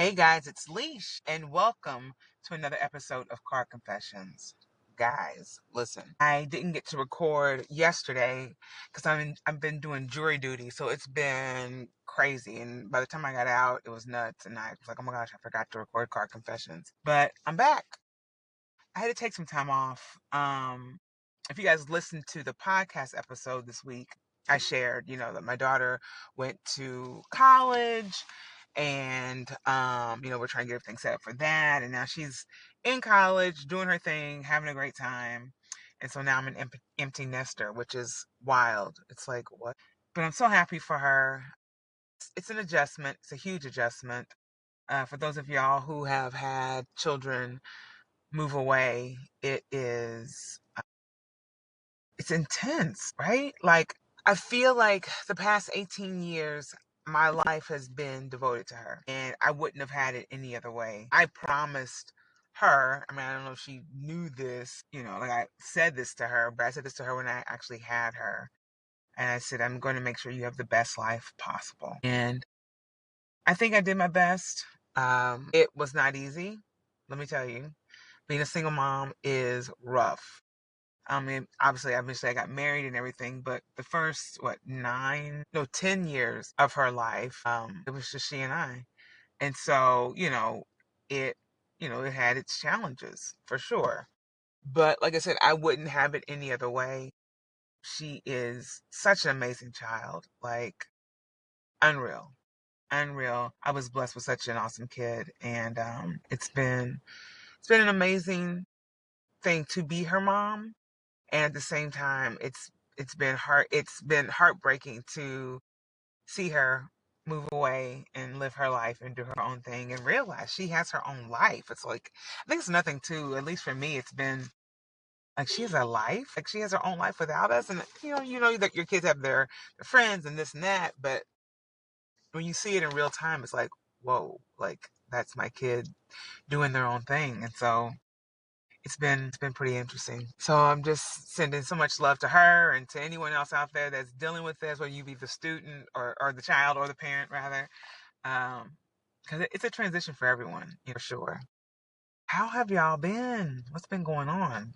Hey guys, it's Leesh, and welcome to another episode of Car Confessions. Guys, listen, I didn't get to record yesterday because I've been doing jury duty, so it's been crazy. And by the time I got out, it was nuts, and I was like, oh my gosh, I forgot to record Car Confessions. But I'm back. I had to take some time off. If you guys listened to the podcast episode this week, I shared, that my daughter went to college and, we're trying to get everything set up for that. And now she's in college, doing her thing, having a great time. And so now I'm an empty nester, which is wild. It's like, what? But I'm so happy for her. It's an adjustment. It's a huge adjustment. For those of y'all who have had children move away, it's intense, right? Like, I feel like the past 18 years, my life has been devoted to her, and I wouldn't have had it any other way. I promised her, I don't know if she knew this, like I said this to her, but I said this to her when I actually had her. And I said, I'm going to make sure you have the best life possible. And I think I did my best. It was not easy, let me tell you. Being a single mom is rough. I mean, obviously I got married and everything, but the first, 10 years of her life, it was just she and I. And so, it, it had its challenges for sure. But like I said, I wouldn't have it any other way. She is such an amazing child, like unreal, unreal. I was blessed with such an awesome kid. And, it's been an amazing thing to be her mom. And at the same time, it's been heartbreaking to see her move away and live her life and do her own thing and realize she has her own life. It's like, I think it's nothing too, at least for me, it's been like she has a life, like she has her own life without us. And you know that your kids have their friends and this and that, but when you see it in real time, it's like, whoa, like that's my kid doing their own thing. And so it's been pretty interesting. So I'm just sending so much love to her and to anyone else out there that's dealing with this, whether you be the student or the child or the parent rather, because it's a transition for everyone, for sure. How have y'all been? What's been going on?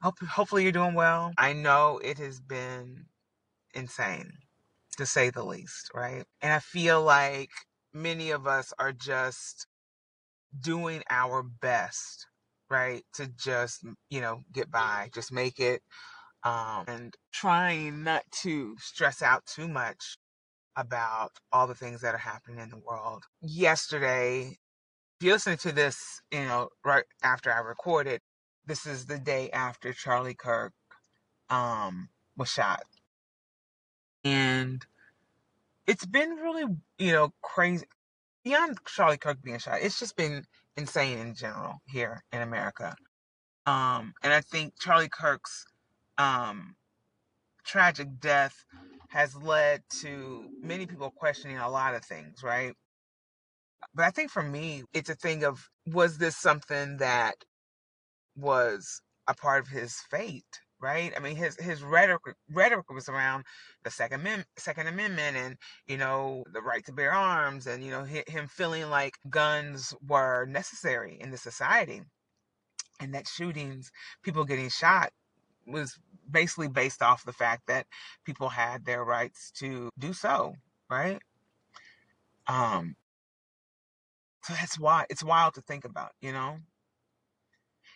Hopefully you're doing well. I know it has been insane, to say the least, right? And I feel like many of us are just doing our best, right, to just get by, just make it, and trying not to stress out too much about all the things that are happening in the world. Yesterday, if you listen to this, right after I recorded, this is the day after Charlie Kirk was shot. And it's been really, crazy. Beyond Charlie Kirk being shot, it's just been insane in general here in America. And I think Charlie Kirk's um, tragic death has led to many people questioning a lot of things, right? But I think for me, it's a thing of, was this something that was a part of his fate, right? I mean, his rhetoric was around the Second Amendment, and the right to bear arms, and him feeling like guns were necessary in the society, and that shootings, people getting shot, was basically based off the fact that people had their rights to do so, right? Um, so that's why it's wild to think about.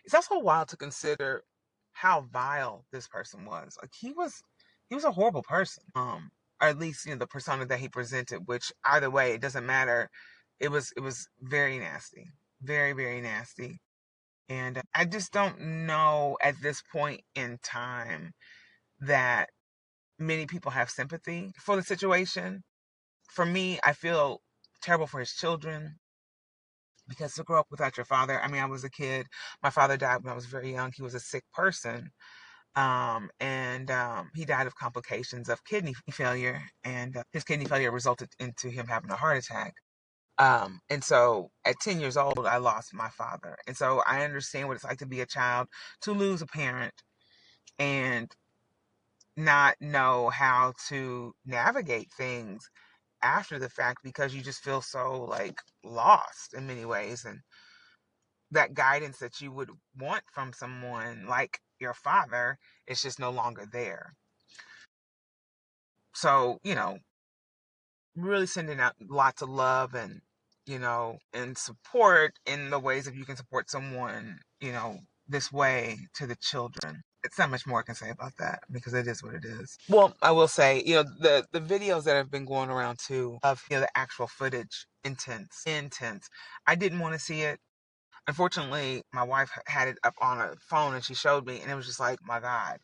It's also wild to consider how vile this person was. Like he was a horrible person. Or at least the persona that he presented. Which either way, it doesn't matter. It was very nasty, very very nasty. And I just don't know at this point in time that many people have sympathy for the situation. For me, I feel terrible for his children because to grow up without your father, I was a kid. My father died when I was very young. He was a sick person. And he died of complications of kidney failure, and his kidney failure resulted into him having a heart attack. And so at 10 years old, I lost my father. And so I understand what it's like to be a child, to lose a parent, and not know how to navigate things after the fact because you just feel so like lost in many ways, and that guidance that you would want from someone like your father is just no longer there. So, really sending out lots of love and, and support in the ways that you can support someone, this way to the children. It's not much more I can say about that because it is what it is. Well, I will say, the videos that have been going around too of, the actual footage, intense, intense. I didn't want to see it. Unfortunately, my wife had it up on her phone and she showed me, and it was just like, my God.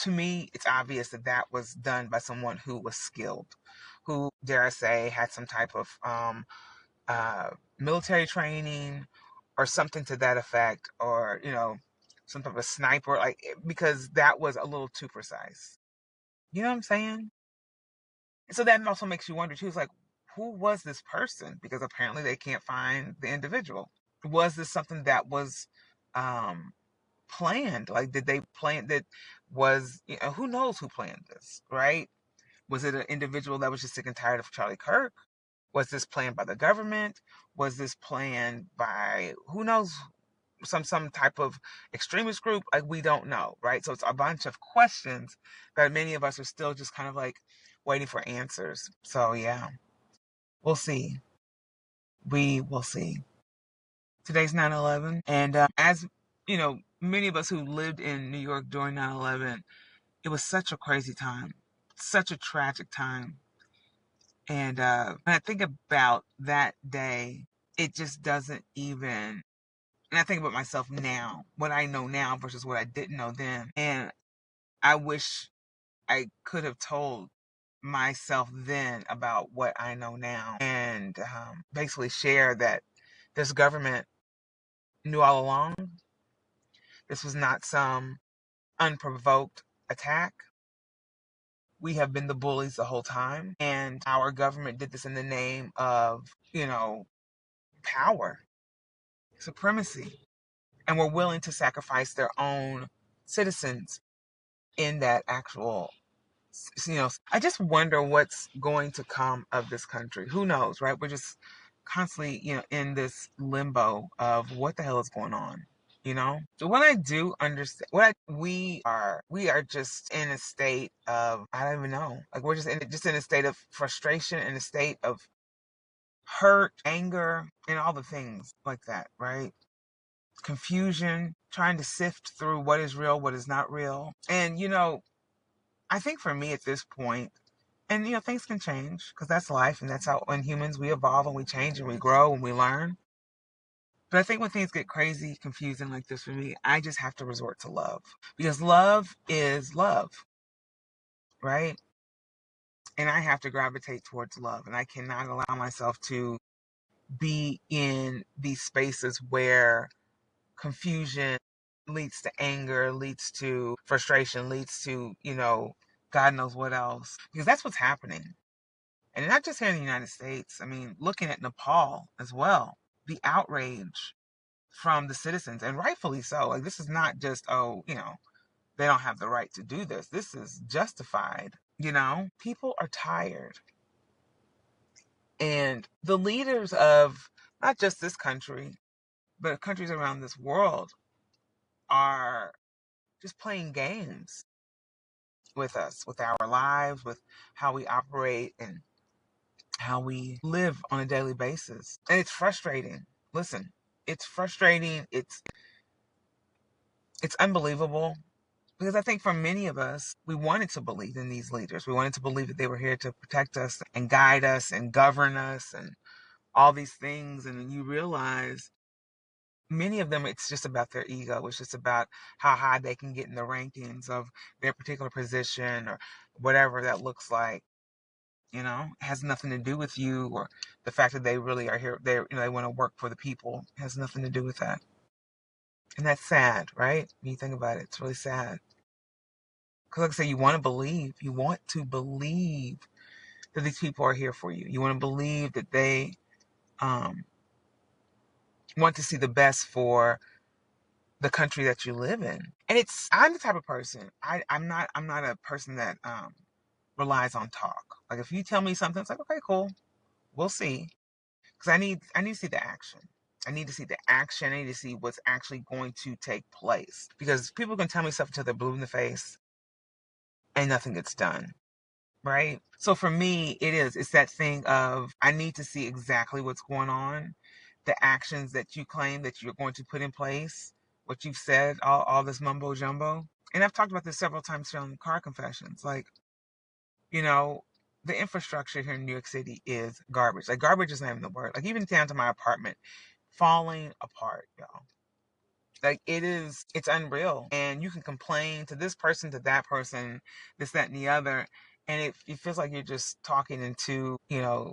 To me, it's obvious that that was done by someone who was skilled, who, dare I say, had some type of uh, military training or something to that effect, or, some type of sniper, like, because that was a little too precise. You know what I'm saying? So that also makes you wonder, too, it's like, who was this person? Because apparently they can't find the individual. Was this something that was um, planned? Like, did they plan that? Was, who knows who planned this, right? Was it an individual that was just sick and tired of Charlie Kirk? Was this planned by the government? Was this planned by who knows, some type of extremist group? Like, we don't know, right? So it's a bunch of questions that many of us are still just kind of like waiting for answers. So yeah, we'll see. We will see. Today's 9/11, and as many of us who lived in New York during 9/11, it was such a crazy time, such a tragic time. And when I think about that day, it just doesn't even. And I think about myself now, what I know now versus what I didn't know then. And I wish I could have told myself then about what I know now, and basically share that this government knew all along. This was not some unprovoked attack. We have been the bullies the whole time, and our government did this in the name of, power, supremacy, and were willing to sacrifice their own citizens in that actual, I just wonder what's going to come of this country. Who knows, right? We're just constantly, in this limbo of what the hell is going on. So what I do understand, we are just in a state of, I don't even know, like, we're just in a state of frustration, in a state of hurt, anger, and all the things like that, right? Confusion, trying to sift through what is real, what is not real. And I think for me at this point, and things can change because that's life, and that's how, when humans, we evolve and we change and we grow and we learn. But I think when things get crazy, confusing like this for me, I just have to resort to love. Because love is love, right? And I have to gravitate towards love. And I cannot allow myself to be in these spaces where confusion leads to anger, leads to frustration, leads to, God knows what else. Because that's what's happening. And not just here in the United States. I mean, looking at Nepal as well, the outrage from the citizens, and rightfully so. Like, this is not just, they don't have the right to do this. This is justified. People are tired. And the leaders of not just this country, but countries around this world are just playing games with us, with our lives, with how we operate and how we live on a daily basis. And it's frustrating. Listen, it's frustrating. It's unbelievable. Because I think for many of us, we wanted to believe in these leaders. We wanted to believe that they were here to protect us and guide us and govern us and all these things. And then you realize many of them, it's just about their ego. It's just about how high they can get in the rankings of their particular position or whatever that looks like. It has nothing to do with you or the fact that they really are here. They want to work for the people. It has nothing to do with that. And that's sad, right? When you think about it, it's really sad. Because like I say, you want to believe. You want to believe that these people are here for you. You want to believe that they want to see the best for the country that you live in. And I'm the type of person. I'm not a person that relies on talk. Like if you tell me something, it's like, okay, cool, we'll see. Because I need to see the action. I need to see the action. I need to see what's actually going to take place. Because people can tell me stuff until they're blue in the face and nothing gets done. Right? So for me, it's that thing of I need to see exactly what's going on, the actions that you claim that you're going to put in place, what you've said, all this mumbo jumbo. And I've talked about this several times here on Car Confessions. Like, you know, the infrastructure here in New York City is garbage. Like garbage is not even the word. Like even down to my apartment, falling apart, y'all. Like it's unreal. And you can complain to this person, to that person, this, that, and the other. And it feels like you're just talking into,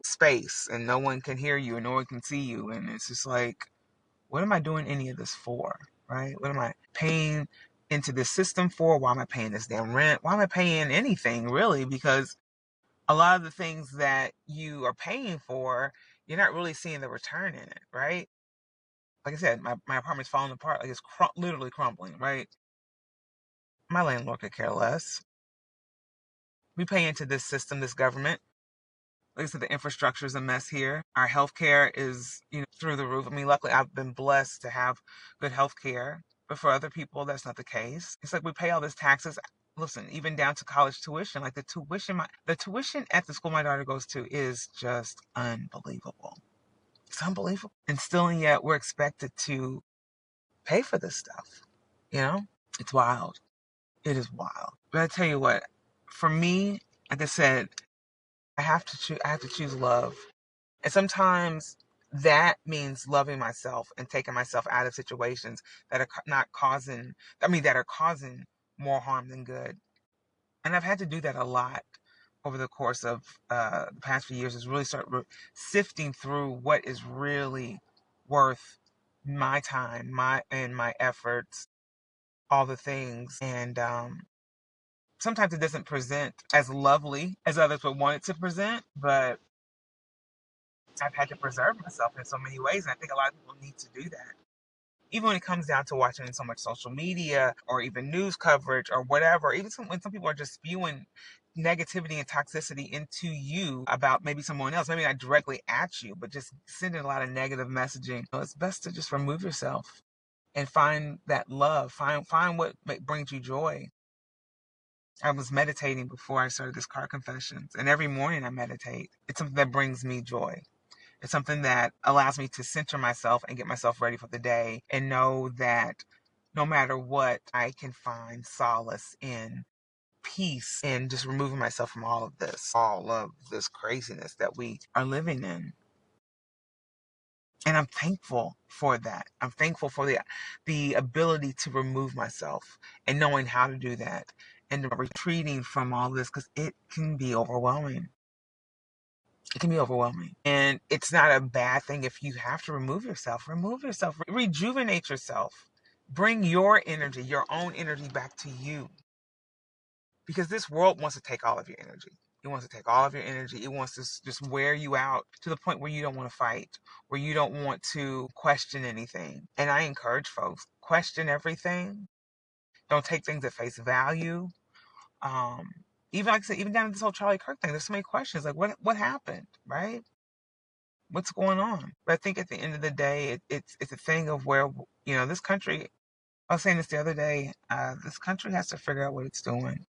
space and no one can hear you and no one can see you. And it's just like, what am I doing any of this for? Right? What am I paying into this system for? Why am I paying this damn rent? Why am I paying anything really? Because a lot of the things that you are paying for, you're not really seeing the return in it, right? Like I said, my apartment's falling apart. Like it's literally crumbling, right? My landlord could care less. We pay into this system, this government. Like I said, the infrastructure is a mess here. Our healthcare is, through the roof. I mean, luckily I've been blessed to have good healthcare, but for other people, that's not the case. It's like we pay all these taxes. Listen, even down to college tuition, like the tuition at the school my daughter goes to is just unbelievable. It's unbelievable. And still and yet we're expected to pay for this stuff. You know? It's wild. It is wild. But I tell you what, for me, like I said, I have to choose love. And sometimes that means loving myself and taking myself out of situations that are not causing, that are causing more harm than good. And I've had to do that a lot over the course of the past few years, is really start sifting through what is really worth my time, my efforts, all the things. And sometimes it doesn't present as lovely as others would want it to present, but I've had to preserve myself in so many ways. And I think a lot of people need to do that. Even when it comes down to watching so much social media or even news coverage or whatever, even when some people are just spewing negativity and toxicity into you about maybe someone else, maybe not directly at you, but just sending a lot of negative messaging. It's best to just remove yourself and find that love, find what brings you joy. I was meditating before I started this Car Confessions, and every morning I meditate. It's something that brings me joy. It's something that allows me to center myself and get myself ready for the day and know that no matter what, I can find solace in peace and just removing myself from all of this craziness that we are living in. And I'm thankful for that. I'm thankful for the ability to remove myself and knowing how to do that and retreating from all this, because it can be overwhelming. It can be overwhelming. And it's not a bad thing if you have to remove yourself, rejuvenate yourself, bring your energy, your own energy back to you. Because this world wants to take all of your energy. It wants to take all of your energy. It wants to just wear you out to the point where you don't want to fight, where you don't want to question anything. And I encourage folks, question everything. Don't take things at face value. Um, Even like I said, even down to this whole Charlie Kirk thing, there's so many questions. Like what happened, right? What's going on? But I think at the end of the day, it's a thing of where, this country. I was saying this the other day. This country has to figure out what it's doing,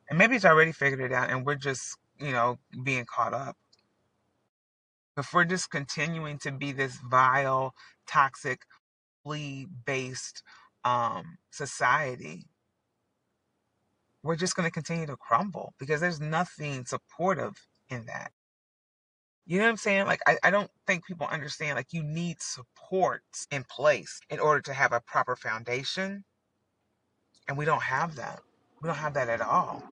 and maybe it's already figured it out, and we're just, being caught up. If we're just continuing to be this vile, toxic, based society, we're just going to continue to crumble because there's nothing supportive in that. You know what I'm saying? Like, I don't think people understand, like, you need supports in place in order to have a proper foundation. And we don't have that. We don't have that at all.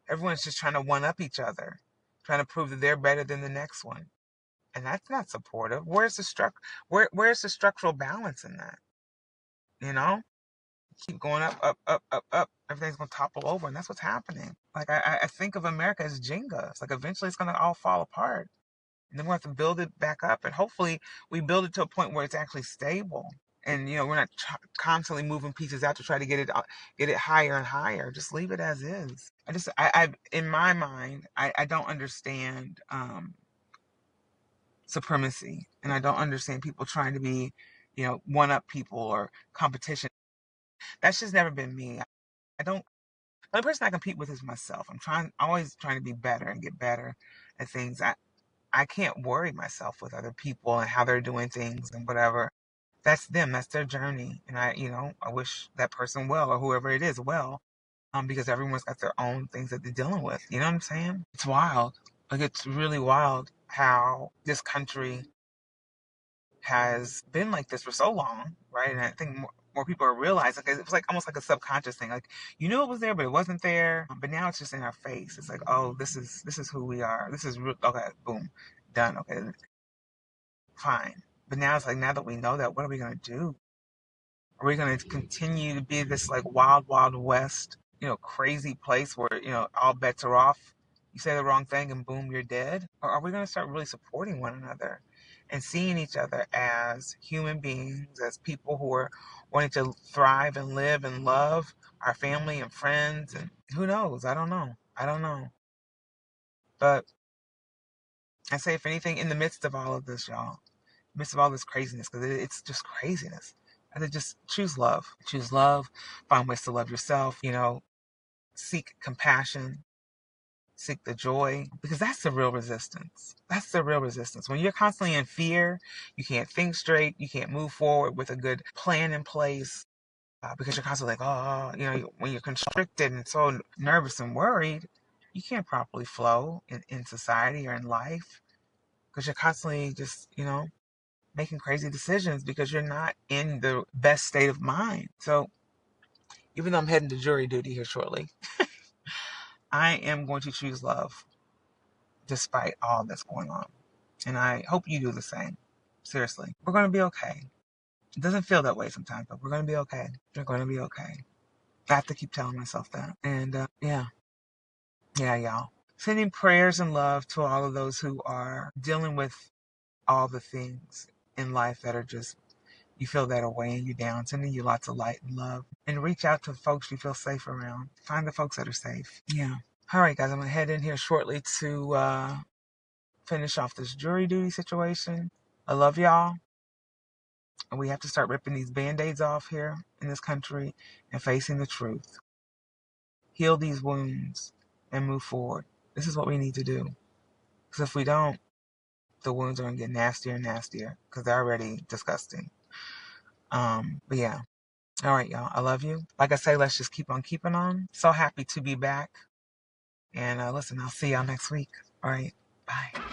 Everyone's just trying to one up each other, trying to prove that they're better than the next one. And that's not supportive. Where's the structural balance in that? You know? Keep going up, up, up, up, up. Everything's gonna topple over, and that's what's happening. Like I think of America as Jenga. It's like eventually it's gonna all fall apart. And then we'll have to build it back up. And hopefully we build it to a point where it's actually stable. And we're not constantly moving pieces out to try to get it higher and higher. Just leave it as is. I in my mind, I don't understand supremacy, and I don't understand people trying to be, one up people or competition. That's just never been me. I don't. The only person I compete with is myself. Always trying to be better and get better at things. I can't worry myself with other people and how they're doing things and whatever. That's them. That's their journey. And I wish that person well, or whoever it is well, because everyone's got their own things that they're dealing with. You know what I'm saying? It's wild. Like, it's really wild how this country has been like this for so long, right? And I think more people are realizing, because it was like almost like a subconscious thing. Like, you knew it was there, but it wasn't there. But now it's just in our face. It's like, oh, this is who we are. This is real. Okay, boom, done. Okay, fine. But now it's like, now that we know that, what are we gonna do? Are we going to continue to be this like wild, wild west, crazy place where, all bets are off? You say the wrong thing and boom, you're dead? Or are we going to start really supporting one another and seeing each other as human beings, as people who are wanting to thrive and live and love our family and friends? And who knows? I don't know. I don't know. But I say, if anything, in the midst of all of this, y'all, midst of all this craziness, because it's just craziness. I said, just choose love. Choose love. Find ways to love yourself. Seek compassion. Seek the joy, because that's the real resistance. That's the real resistance. When you're constantly in fear, you can't think straight. You can't move forward with a good plan in place, because you're constantly like, oh, when you're constricted and so nervous and worried, you can't properly flow in society or in life, because you're constantly just, making crazy decisions because you're not in the best state of mind. So even though I'm heading to jury duty here shortly, I am going to choose love despite all that's going on. And I hope you do the same. Seriously. We're going to be okay. It doesn't feel that way sometimes, but we're going to be okay. We're going to be okay. I have to keep telling myself that. And yeah, y'all. Sending prayers and love to all of those who are dealing with all the things in life that are just, you feel that are weighing you down. Sending you lots of light and love. And reach out to folks you feel safe around. Find the folks that are safe. Yeah. All right, guys. I'm going to head in here shortly to finish off this jury duty situation. I love y'all. And we have to start ripping these band-aids off here in this country and facing the truth. Heal these wounds and move forward. This is what we need to do. Because if we don't, the wounds are going to get nastier and nastier, because they're already disgusting. But yeah. All right, y'all. I love you. Like I say, let's just keep on keeping on. So happy to be back. And listen, I'll see y'all next week. All right. Bye.